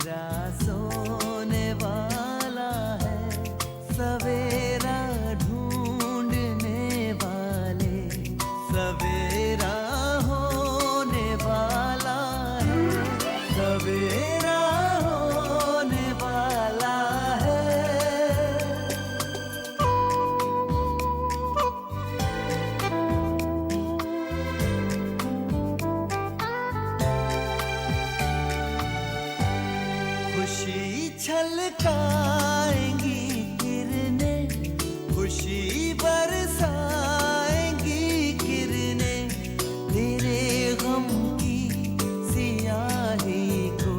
मेरा सोने वाला है, सवेरा ढूंढने वाले, सवेरा होने वाला है, सवेरा होने वाला है। खुशी छलकाएंगी किरणें, खुशी बरसाएंगी किरणें, तेरे गम की सियाही को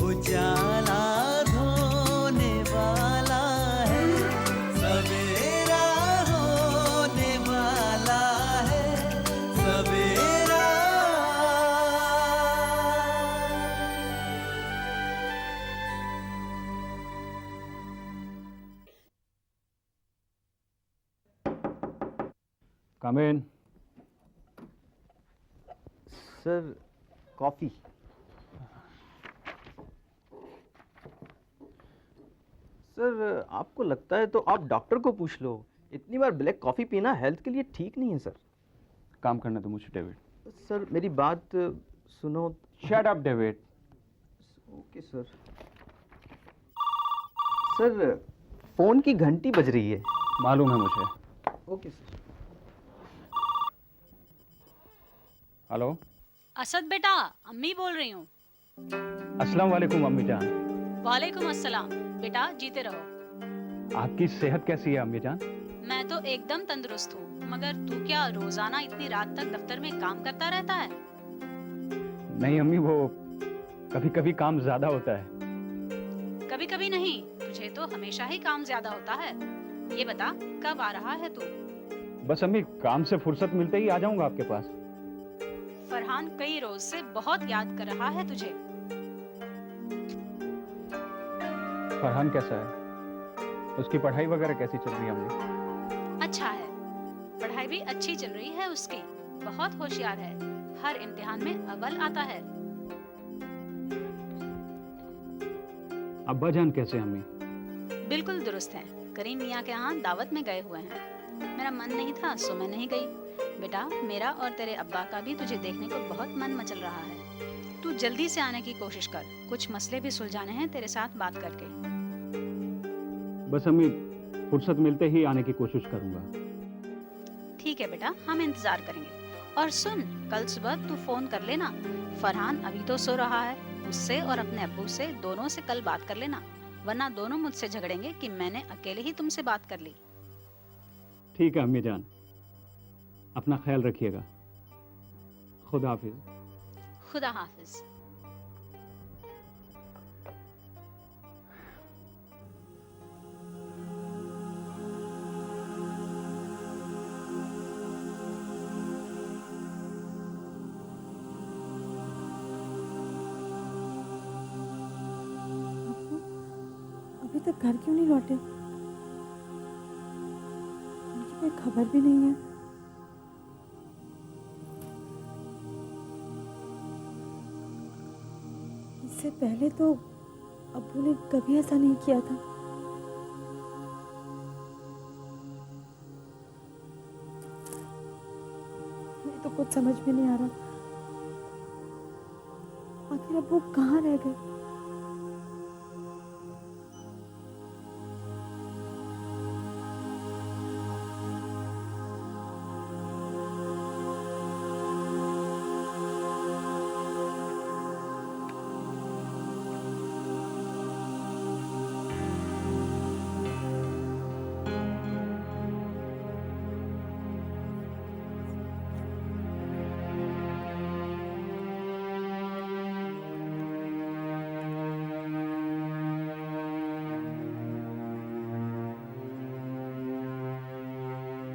उजाला धोने वाला है, सवेरा होने वाला है, सवेरा। Come in. Sir, coffee. Sir, आपको लगता है तो आप डॉक्टर को पूछ लो। इतनी बार ब्लैक कॉफ़ी पीना हेल्थ के लिए ठीक नहीं है सर। काम करना तो मुझे डेविड। सर, मेरी बात सुनो। Shut up David. Okay sir. Sir, phone की घंटी बज रही है। मालूम है मुझे। Okay sir. हेलो। असद बेटा, अम्मी बोल रही हूँ। अस्सलाम वालेकुम अम्मी जान। वालेकुम अस्सलाम। बेटा जीते रहो। आपकी सेहत कैसी है अम्मी जान? मैं तो एकदम तंदुरुस्त हूँ, मगर तू क्या रोजाना इतनी रात तक दफ्तर में काम करता रहता है? नहीं अम्मी, वो कभी कभी काम ज्यादा होता है। कभी कभी नहीं, तुझे तो हमेशा ही काम ज्यादा होता है। ये बता, कब आ रहा है तू? बस अम्मी, काम से फुर्सत मिलते ही आ जाऊंगा आपके पास। फरहान कई रोज से बहुत याद कर रहा है तुझे। फरहान कैसा है? उसकी पढ़ाई वगैरह कैसी चल रही है अम्मी? अच्छा है, पढ़ाई भी अच्छी चल रही है उसकी। बहुत होशियार है, हर इम्तिहान में अव्वल आता है। अब्बा जान कैसे हैं अम्मी? बिल्कुल दुरुस्त हैं। करीम मियाँ के यहाँ दावत में गए हुए हैं। मेरा मन नहीं था सो मैं नहीं गई। बेटा, मेरा और तेरे अब्बा का भी तुझे देखने को बहुत मन मचल रहा है। तू जल्दी से आने की कोशिश कर, कुछ मसले भी सुलझाने हैं तेरे साथ बात करके। बस अम्मी, फुर्सत मिलते ही आने की कोशिश करूंगा। ठीक है बेटा, हम इंतजार करेंगे। और सुन, कल सुबह तू फोन कर लेना। फरहान अभी तो सो रहा है, उससे और अपने अब्बू से दोनों से कल बात कर लेना, वरना दोनों मुझसे झगड़ेंगे कि मैंने अकेले ही तुमसे बात कर ली। ठीक है अम्मी जान, अपना ख्याल रखिएगा। खुदा हाफिज। खुदा हाफिज। अभी तक घर क्यों नहीं लौटे? उनकी कोई खबर भी नहीं है। इससे पहले तो अब्बू ने कभी ऐसा नहीं किया था। मुझे तो कुछ समझ में नहीं आ रहा, आखिर अब्बू कहाँ रह गए?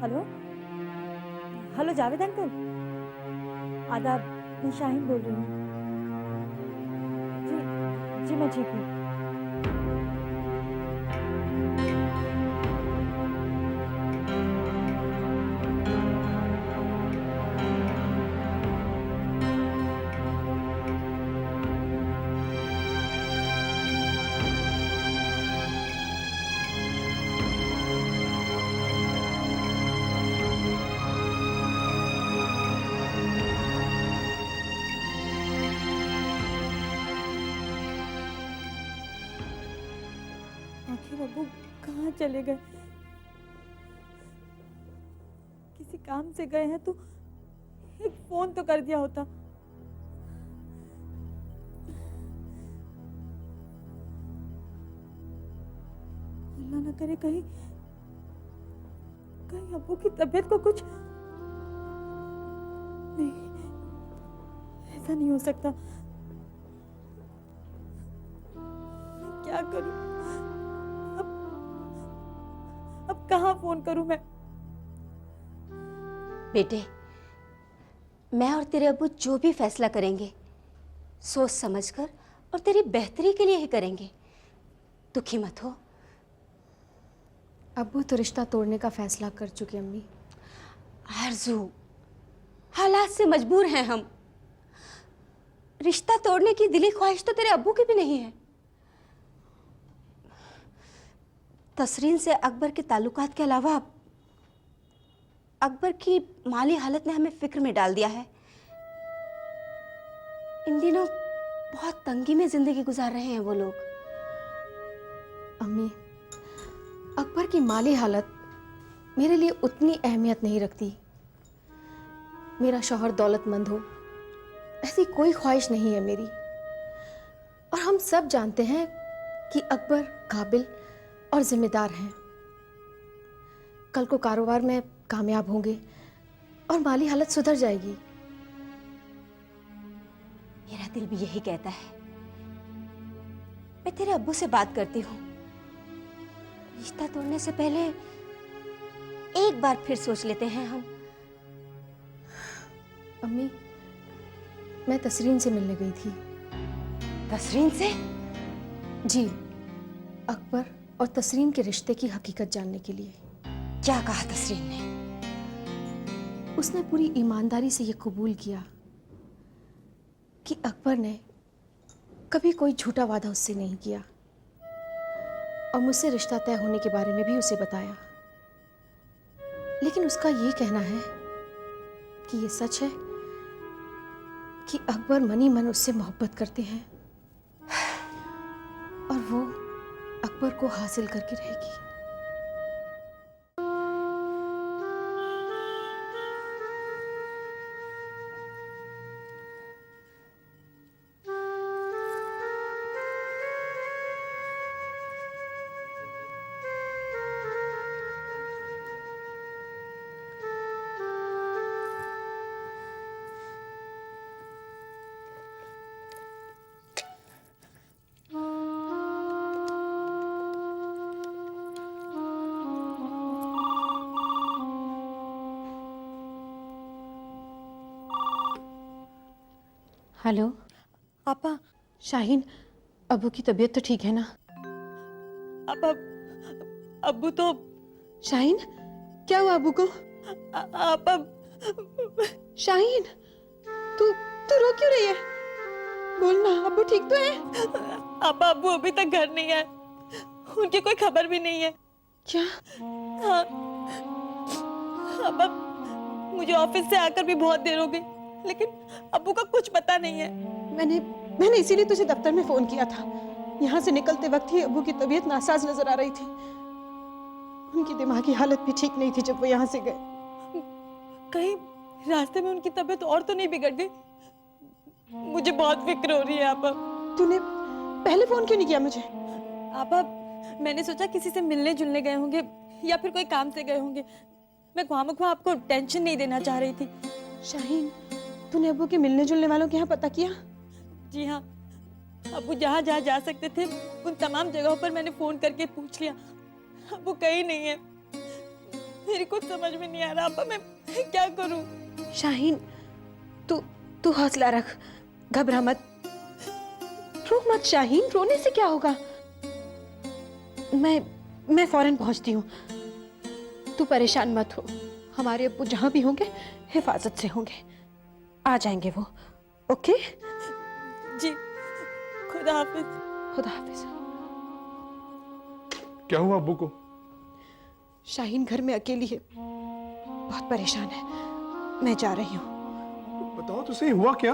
हेलो हेलो जावेद अंकल, आदाब। मैं शाहीन बोल रही हूँ। जी जी, मैं ठीक हूँ। आखिर अब्बू कहाँ चले गए? किसी काम से गए हैं तो एक फोन तो कर दिया होता। अल्लाह ना करे कहीं कहीं अब्बू की तबीयत को कुछ नहीं, ऐसा नहीं हो सकता। मैं क्या करूं? अब कहाँ फोन करूं मैं? बेटे, मैं और तेरे अब्बू जो भी फैसला करेंगे सोच समझकर और तेरी बेहतरी के लिए ही करेंगे। दुखी मत हो। अब्बू तो रिश्ता तोड़ने का फैसला कर चुके अम्मी। आरजू, हालात से मजबूर हैं हम। रिश्ता तोड़ने की दिली ख्वाहिश तो तेरे अब्बू की भी नहीं है। तसरीन से अकबर के ताल्लुकात के अलावा अकबर की माली हालत ने हमें फिक्र में डाल दिया है। इन दिनों बहुत तंगी में जिंदगी गुजार रहे हैं वो लोग। अम्मी, अकबर की माली हालत मेरे लिए उतनी अहमियत नहीं रखती। मेरा शौहर दौलतमंद हो ऐसी कोई ख्वाहिश नहीं है मेरी। और हम सब जानते हैं कि अकबर काबिल और जिम्मेदार हैं। कल को कारोबार में कामयाब होंगे और माली हालत सुधर जाएगी। मेरा दिल भी यही कहता है। मैं तेरे अब्बू से बात करती हूँ। रिश्ता तोड़ने से पहले एक बार फिर सोच लेते हैं हम। अम्मी, मैं तसरीन से मिलने गई थी। तसरीन से? जी, अकबर और तसरीन के रिश्ते की हकीकत जानने के लिए। क्या कहा तसरीन ने? उसने पूरी ईमानदारी से ये कबूल किया कि अकबर ने कभी कोई झूठा वादा उससे नहीं किया और मुझसे रिश्ता तय होने के बारे में भी उसे बताया। लेकिन उसका ये कहना है कि ये सच है कि अकबर मनी मन उससे मोहब्बत करते हैं और वो अकबर को हासिल करके रहेगी। हेलो आपा, शाहीन, अबू की तबीयत तो ठीक है ना? आपा, अब्बू तो शाहीन, क्या हुआ अबू को? आपा, शाहीन, तू तू रो क्यों रही है? बोलना, अबू ठीक तो है? आपा, अब्बू अभी तक घर नहीं आए। उनकी कोई खबर भी नहीं है। क्या? हाँ आपा, मुझे ऑफिस से आकर भी बहुत देर हो गई, लेकिन अब्बू का कुछ पता नहीं है। मैंने इसीलिए तुझे दफ्तर में फोन किया था। यहाँ से निकलते वक्त ही अब्बू की तबीयत नासाज नजर आ रही थी। उनकी दिमागी हालत भी ठीक नहीं थी जब वो यहाँ से गए। कहीं रास्ते में उनकी तबीयत और तो नहीं बिगड़ गई? मुझे बहुत फिक्र हो रही है आपा। तूने पहले फोन क्यों नहीं किया मुझे? आपा, मैंने सोचा किसी से मिलने जुलने गए होंगे या फिर कोई काम से गए होंगे। मैं ख्वामख्वाह आपको टेंशन नहीं देना चाह रही थी। शाहीन, तूने अब्बू के मिलने जुलने वालों के यहाँ पता किया? जी हाँ, अब्बू जहाँ जहाँ जा सकते थे उन तमाम जगहों पर मैंने फोन करके पूछ लिया। अब्बू कहीं नहीं है। मेरी कुछ समझ में नहीं आ रहा आपा, मैं क्या करूं? शाहीन, तू हौसला रख, घबरा मत, रो मत। शाहीन, रोने से क्या होगा? मैं फौरन पहुंचती हूँ। तू परेशान मत हो। हमारे अब्बू जहां भी होंगे हिफाजत से होंगे। आ जाएंगे वो। ओके? जी, खुदा हाफिज। खुदा हाफिज। क्या हुआ अब्बू को? शाहीन घर में अकेली है, बहुत परेशान है। मैं जा रही हूँ। बताओ तो सही, हुआ क्या?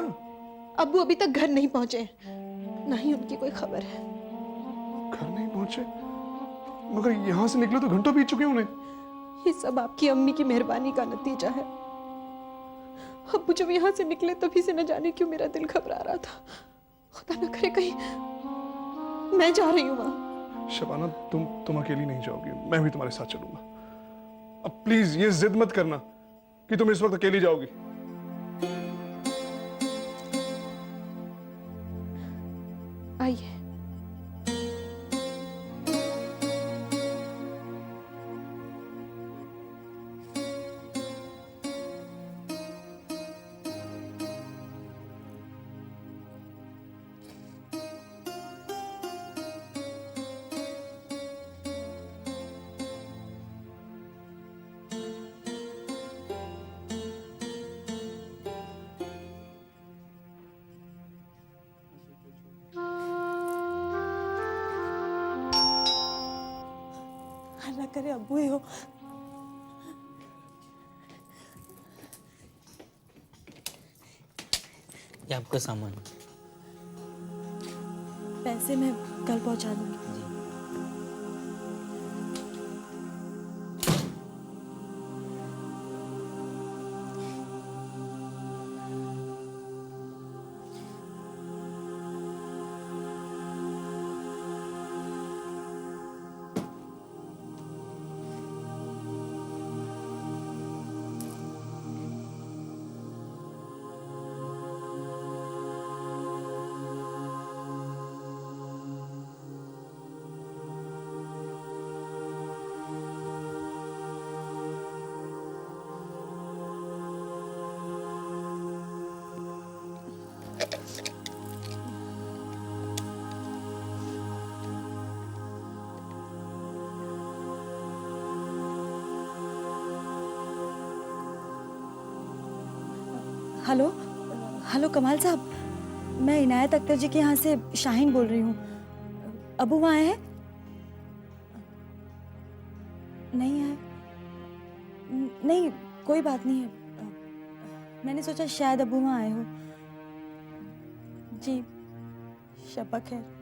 अब्बू अभी तक घर नहीं पहुंचे, ना ही उनकी कोई खबर है। घर नहीं पहुंचे? मगर यहाँ से निकले तो घंटों बीत चुके हैं उन्हें। ये सब आपकी अम्मी की मेहरबानी का नतीजा है। अब्बू जब यहाँ से निकले तभी से न जाने क्यों मेरा दिल घबरा रहा था। खुदा न करे कहीं मैं जा रही हूँ वहां। शबाना, तुम अकेली नहीं जाओगी, मैं भी तुम्हारे साथ चलूंगा। अब प्लीज ये जिद मत करना कि तुम इस वक्त अकेली जाओगी। आइए। अल्लाह करे अब्बू ही हो। ये आपका सामान। पैसे मैं कल पहुंचा दूंगी। हेलो हेलो कमाल साहब, मैं इनायत अख्तर जी के यहाँ से शाहीन बोल रही हूँ। अबू वहाँ आए हैं? नहीं है? नहीं, कोई बात नहीं है। मैंने सोचा शायद अबू वहाँ आए हो। जी, शब्बा खैर।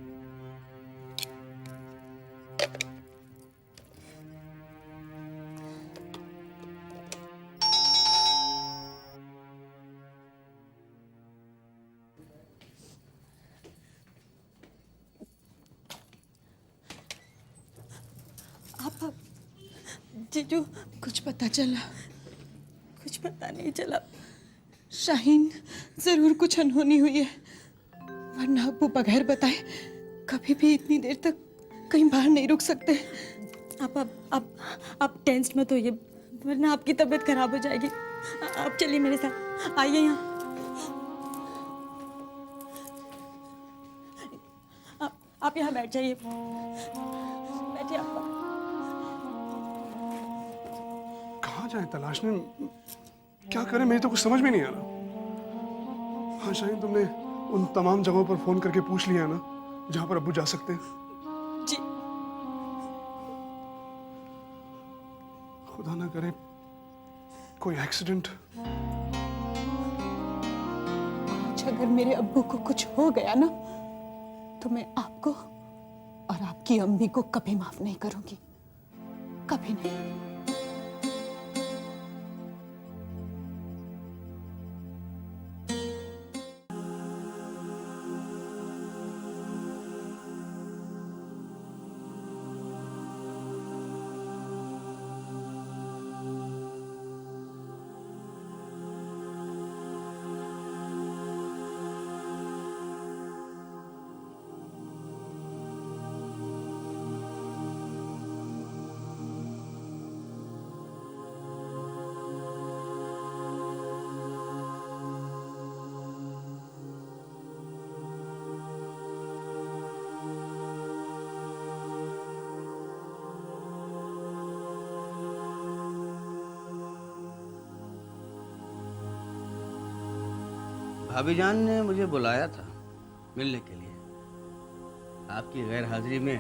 आप जीजू, कुछ पता चला? कुछ पता नहीं चला। शाहीन, जरूर कुछ अनहोनी हुई है, वरना अब्बू बगैर बताए कभी भी इतनी देर तक कहीं बाहर नहीं रुक सकते। आप टेंस मत होइए, वरना आपकी तबीयत खराब हो जाएगी। आप चलिए मेरे साथ, आइए यहाँ। आप यहाँ बैठ जाइए, बैठिए आप। कहाँ जाए तलाशने, क्या करें, मेरी तो कुछ समझ में नहीं आ रहा। हाँ शाहीन, तुमने उन तमाम जगहों पर फोन करके पूछ लिया ना जहां पर अब्बू जा सकते हैं? जी। खुदा ना करे कोई एक्सीडेंट। आज अगर मेरे अब्बू को कुछ हो गया ना, तो मैं आपको और आपकी अम्मी को कभी माफ नहीं करूंगी, कभी नहीं। भाभी जान ने मुझे बुलाया था मिलने के लिए। आपकी गैर हाजिरी में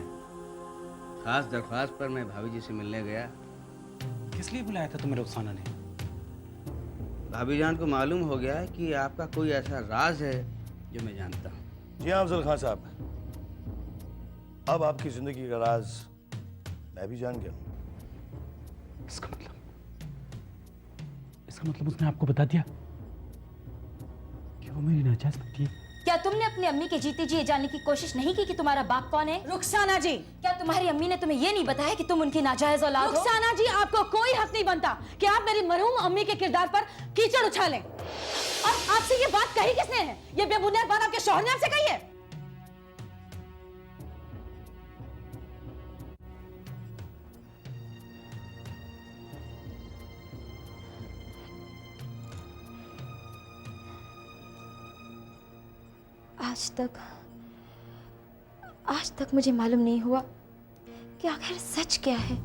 खास दरख्वास्त पर मैं भाभी जी से मिलने गया। किस लिए बुलाया था तुम्हें रुखसाना ने? भाभी जान को मालूम हो गया है कि आपका कोई ऐसा राज है जो मैं जानता हूँ। जी हाँ अफजल खान साहब, अब आपकी जिंदगी का राज मैं भी जान गया हूँ। इसका मतलब उसने आपको बता दिया कि वो मेरी नाजायज बेटी है। क्या तुमने अपनी अम्मी के जीते जी ये जानने की कोशिश नहीं की कि तुम्हारा बाप कौन है? रुखसाना जी, क्या तुम्हारी अम्मी ने तुम्हें ये नहीं बताया कि तुम उनकी नाजायज औलाद हो? रुखसाना जी, आपको कोई हक नहीं बनता कि आप मेरी मरहूम अम्मी के किरदार पर कीचड़ उछालें। और आपसे ये बात कही किसने है? ये बेबुनियाद बात आपके शौहर ने आपसे कही है? आज तक मुझे मालूम नहीं हुआ कि आखिर सच क्या है।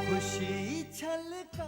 खुशी छलका